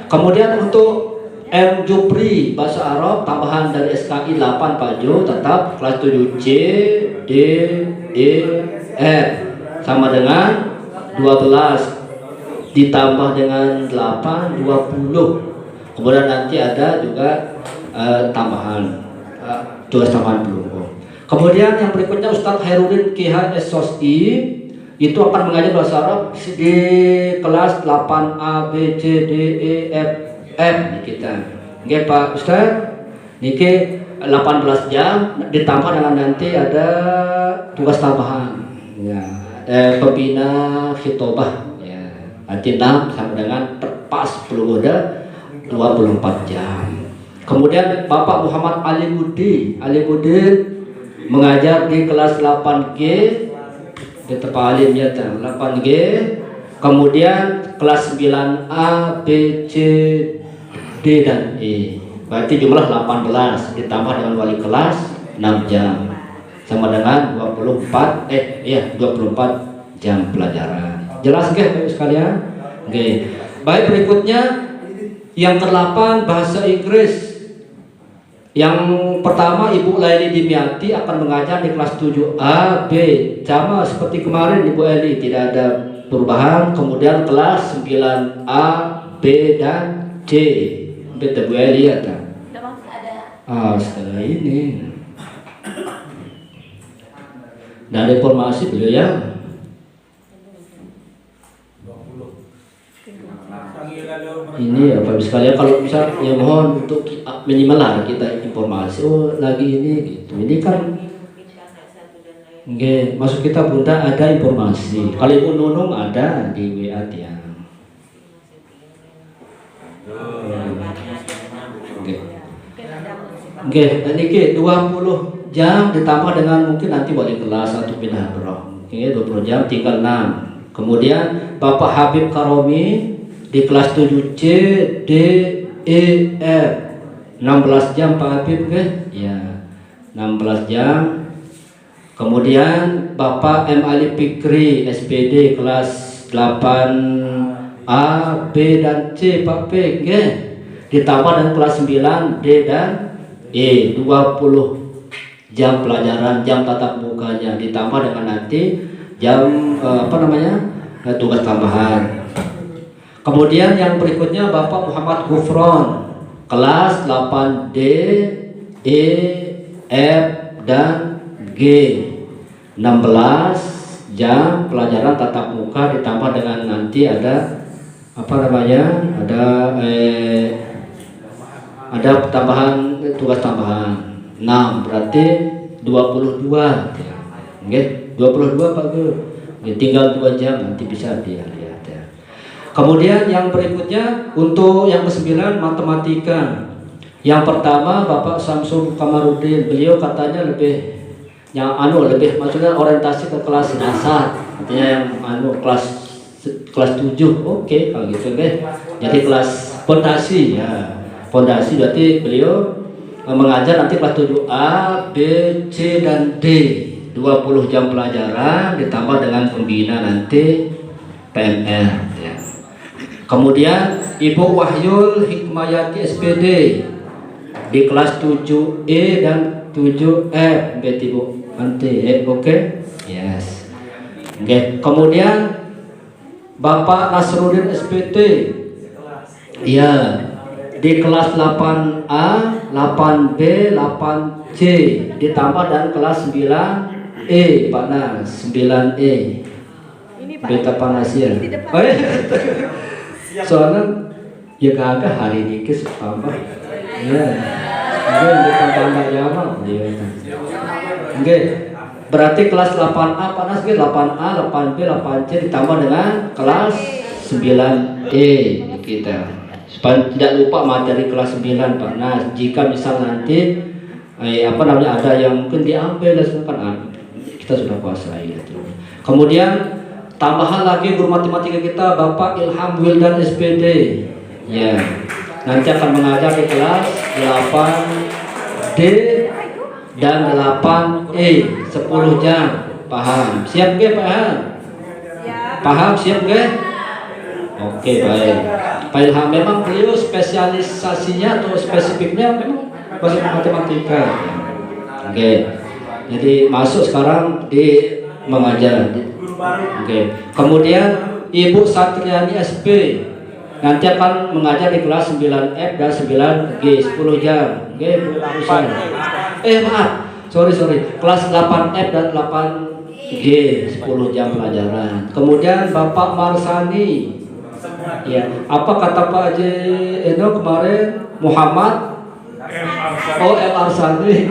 Kemudian untuk M Jupri bahasa Arab tambahan dari SKI 8 Pak Jo tetap kelas 7C D E F sama dengan 12 ditambah dengan 8 20. Kemudian nanti ada juga tambahan tugas tambahan belum. Kemudian yang berikutnya Ustadz Hairudin KHS SOSI itu akan mengajar bahasa Arab di kelas 8A B C D E F M kita. Oke Pak Ustadz, niki 18 jam ditambah dengan nanti ada tugas tambahan. Ya, pembina khitobah ya. Nanti 6 sama dengan pas 10 udah 24 jam. Kemudian Bapak Muhammad Ali Budi mengajar di kelas 8G di tempat alimnya 8G. Kemudian kelas 9A B C D dan E. Berarti jumlah 18 ditambah dengan wali kelas 6 jam sama dengan 24 jam pelajaran. Jelas nggih Bapak sekalian? Nggih. Baik, berikutnya yang ke-8 bahasa Inggris. Yang pertama Ibu Laili Dimyati akan mengajar di kelas 7A B sama seperti kemarin Ibu Eli, tidak ada perubahan. Kemudian kelas 9A B dan C betul Bu Eli ya tak? Setelah ini nah reformasi beliau ya. Ini apa sekalian kalau bisa ya mohon untuk minimal lah kita informasi lagi ini gitu. Ini kan nggih maksud kita Bunda ada informasi. Kalau Ibu Nunung ada di WA dia. Nggih, dan iki 20 jam ditambah dengan mungkin nanti wali kelas atau pindah roh. Oke, 20 jam tinggal 6. Kemudian Bapak Habib Karomi di kelas 7C D E F 16 jam Pak Habib ke? Ya 16 jam. Kemudian Bapak M Ali Fikri SPD kelas 8A B dan C Pak P ke? Ditambah dengan kelas 9 D dan E 20 jam pelajaran, jam tatap mukanya ditambah dengan nanti jam tugas tambahan. Kemudian yang berikutnya Bapak Muhammad Gufron kelas 8D E F dan G 16 jam pelajaran tatap muka ditambah dengan nanti ada ada tambahan tugas tambahan 6 berarti 22 ya. Oke, 22 Pak Guru. Tinggal 2 jam nanti bisa dia lihat ya. Kemudian yang berikutnya untuk yang ke-9 matematika. Yang pertama Bapak Samsul Kamarudin, beliau katanya lebih maksudnya orientasi ke kelas dasar. Artinya yang kelas 7. Oke, kalau gitu deh. Jadi kelas fondasi ya. Fondasi berarti beliau mengajar nanti kelas 7A, B, C dan D. 20 jam pelajaran ditambah dengan pembina nanti PMR ya. Kemudian Ibu Wahyul Hikmayati SPD di kelas 7E dan 7F, berarti Bu nanti oke? Yes. Oke. Kemudian Bapak Nasruddin SPT ya di kelas 8A, 8B, 8C ditambah dan kelas 9E Pak Nas, 9E. Beta panas ya. Oh iya. Soalnya ya kagak hari ini ke tambah. Ya. Mungkin ditambah Jamal. Oke. Berarti kelas 8A panas ke 8A, 8B, 8C ditambah dengan kelas 9E kita. Supaya tidak lupa materi kelas 9 Pak. Nah, jika misal nanti ada yang mungkin diambil dan kan kita sudah kuasai gitu. Kemudian tambahan lagi guru matematika kita Bapak Ilham Wildan SPD. Ya. Nanti akan mengajar di kelas 8D dan 8E 10 jam. Paham? Siap nggih, Pak? Paham? Siap nggih? Oke, baik. Pak Ilham memang beliau spesialisasinya atau spesifiknya memang bahasa matematika. Oke. Jadi masuk sekarang di mengajar. Oke. Kemudian Ibu Satriani SP nanti akan mengajar di kelas 9F dan 9G 10 jam. Oke, maaf. Sorry. Kelas 8F dan 8G 10 jam pelajaran. Kemudian Bapak Marsani. Ya, apa kata Pak Haji Eno kemarin? Muhammad M. Arsani.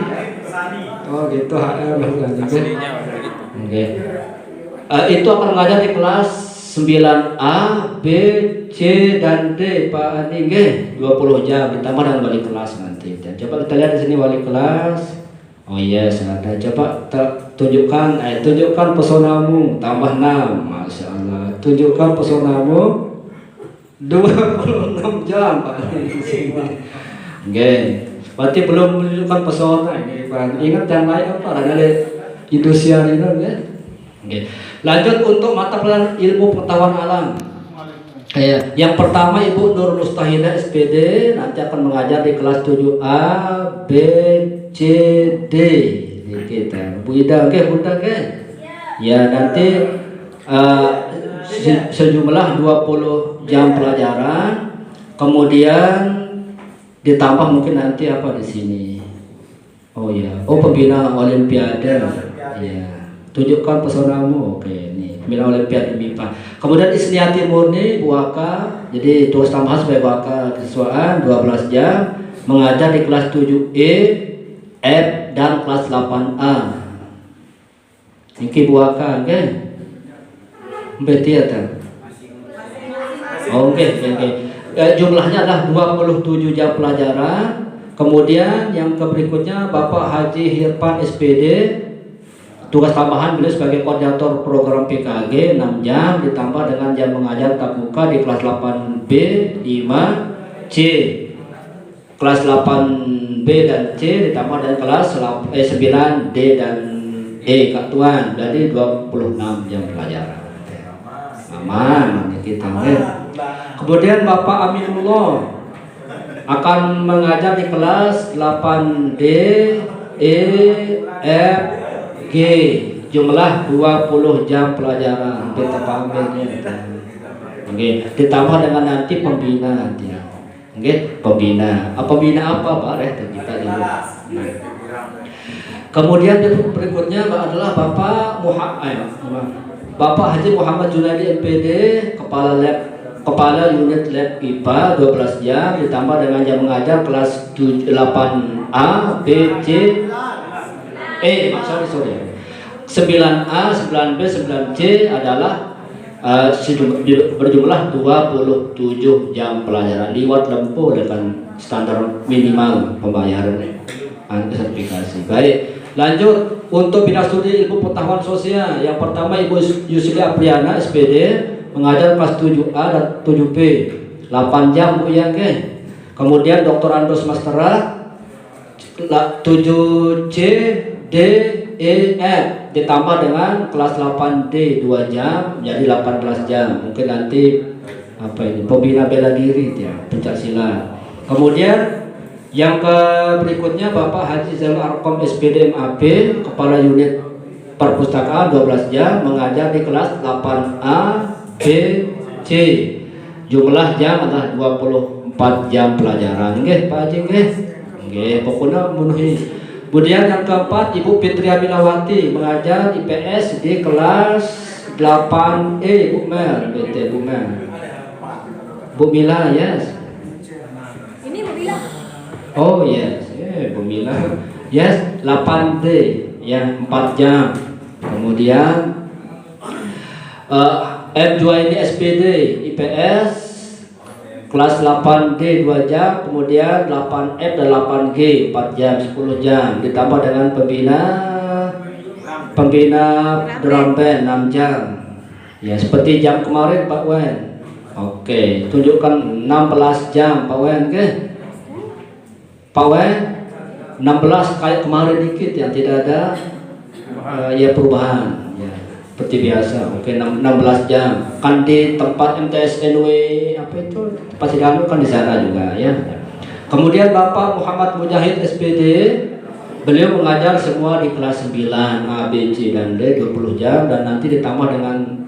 Oh gitu, HM. Oke. Itu akan mengajar di kelas 9A, B, C, dan D Pak Andi, 20 jam ditambah dengan wali kelas nanti. Dan coba kita lihat di sini wali kelas. Oh yes, ada. Coba tunjukkan pesonamu tambah 6. Masya Allah. Tunjukkan pesonamu 26 jam Pak Andi di sini. Oke. Berarti belum menunjukkan pesona ini Pak. Ingat yang lain apa? Ada Indonesia ini ya. Oke. Lanjut untuk mata pelajaran ilmu pengetahuan alam. Yang pertama Ibu Nur Mustahida SPD nanti akan mengajar di kelas 7A, B, C, D. Ini kita. Bu Ida, Bunda, ya nanti sejumlah 20 jam pelajaran. Kemudian ditambah mungkin nanti apa di sini? Oh ya, pembina olimpiade. Ya. Tunjukkan pesonamu. Oke, ini pembina olimpiade MIPA. Kemudian Isniati Murni Buaka, jadi tulis tambahan sebagai Buaka kesiswaan 12 jam mengajar di kelas 7E, F dan kelas 8A. Niki Buaka, oke? Betul ya, oke. Jumlahnya adalah 27 jam pelajaran. Kemudian yang berikutnya Bapak Haji Hirpan SPD, tugas tambahan beliau sebagai koordinator program PKG 6 jam ditambah dengan jam mengajar tatap muka di kelas 8B, 5, C. Kelas 8B dan C ditambah dengan kelas 9D dan E Kak Tuan. Jadi 26 jam pelajaran. Aman kita. Kemudian Bapak Aminullah akan mengajar di kelas 8D, E, F, G, jumlah 20 jam pelajaran. Kita pamernya. Oke, ditambah dengan nanti pembina nanti. Oke, pembina. Pembina apa Pak? Kita lihat. Kemudian berikutnya adalah Bapak Haji Muhammad Junaidi MPD, Kepala Unit Lab IPA 12 jam ditambah dengan jam mengajar kelas 8A, B, C, sorry. 9A, 9B, 9C adalah berjumlah 27 jam pelajaran liwat lempo dengan standar minimal pembayaran sertifikasi. Baik, lanjut untuk bidang studi ilmu pengetahuan sosial. Yang pertama Ibu Yusli Apriana SPD mengajar kelas 7A dan 7B 8 jam Bu ya, Kemudian Dr. Andos Mastera 7C, D, E, F ditambah dengan kelas 8D 2 jam jadi 18 jam. Mungkin nanti apa ini pembina bela diri ya, pencak silat. Kemudian yang berikutnya Bapak Haji Zainul Arkom SPD MAP, Kepala Unit Perpustakaan 12 jam mengajar di kelas 8A B C. Jumlah jam adalah 24 jam pelajaran. Nggih, Pak Haji nggih. Nggih, pokoknya memenuhi. Kemudian yang keempat Ibu Fitri Aminawati mengajar IPS di kelas 8E Bu Mel, BT Bu Mel. Bu Mila, yes. Ini Bu Mila. Oh yes, Bu Mila. Yes, 8D ya 4 jam. Kemudian M2 ini SPD IPS kelas 8D 2 jam, kemudian 8F dan 8G 4 jam 10 jam ditambah dengan pembina drum band 6 jam. Ya seperti jam kemarin Pak Wen. Oke, tunjukkan 16 jam Pak Wen ke? Pak Wen 16 kayak kemarin dikit yang tidak ada ya perubahan ya seperti biasa. Oke, 16 jam kan di tempat MTS NW apa itu pasti kamu kan di sana juga ya. Kemudian Bapak Muhammad Mujahid SPD, beliau mengajar semua di kelas 9 A, B, C dan D 20 jam dan nanti ditambah dengan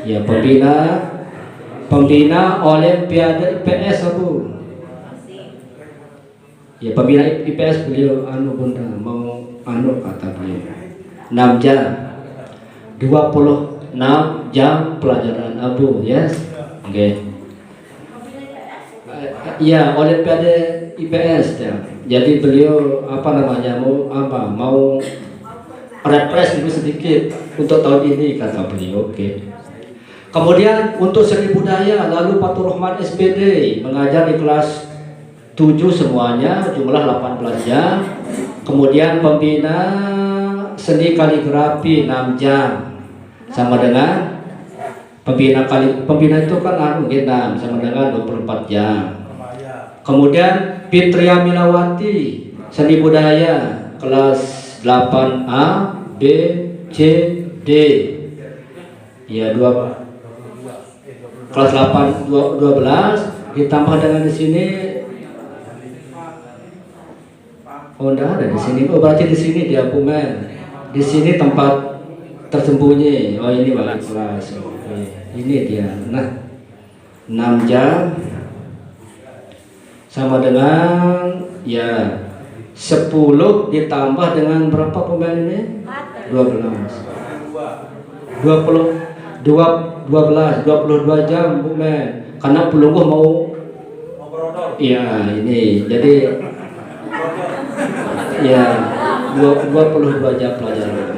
ya pembina Olimpiade IPS Bu. Ya pembina IPS beliau bunda mau kata beliau 6 jam 26 jam pelajaran Abu yes. Oke. Ya Olimpiade IPS ya. Jadi beliau mau refresh dulu sedikit untuk tahun ini kata beliau. Oke. Kemudian untuk seni budaya lalu Fatur Rahman SPD mengajar di kelas 7 semuanya jumlah 18 jam. Kemudian pembina seni kaligrafi 6 jam sama dengan pembina itu kan Vietnam sama dengan 24 jam. Kemudian Fitri Aminawati seni budaya kelas 8A B C D ya kelas 8 12 ditambah dengan di sini. Oh, enggak ada di sini. Oh, berarti di sini dia Pumen. Di sini tempat tersembunyi. Oh, ini balik kelas. Oke. Ini dia. Nah, 6 jam sama dengan ya 10 ditambah dengan berapa pemain ini? 22 jam Pumen. Karena pelungguh mau iya, ini. Jadi ya 22 jam pelajaran.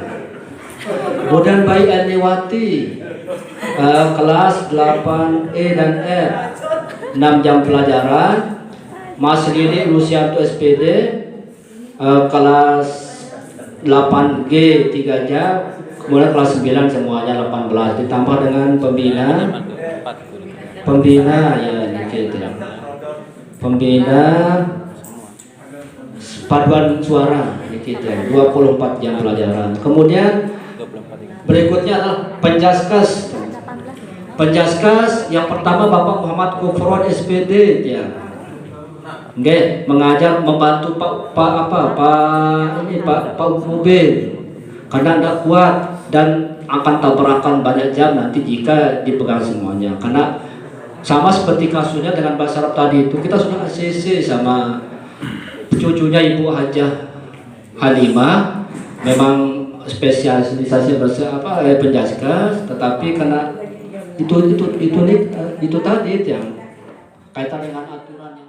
Kemudian Bayi Aniwati kelas 8E dan F 6 jam pelajaran. Mas Lili Lucianto SPD kelas 8G 3 jam. Kemudian kelas 9 semuanya 18 ditambah dengan pembina ya dikit ya. Pembina paduan suara dikit ya 24 jam pelajaran. Kemudian berikutnya adalah Penjaskas yang pertama Bapak Muhammad Kufron SPD ya. Nggih, mengajar membantu Pak Mubin karena tidak kuat dan akan tabrakan banyak jam nanti jika dipegang semuanya. Karena sama seperti kasusnya dengan bahasa Arab tadi itu kita sudah ACC sama cucunya Ibu Hajah Halimah memang spesialisasi penjaskas, tetapi karena itu tadi yang kaitan dengan aturan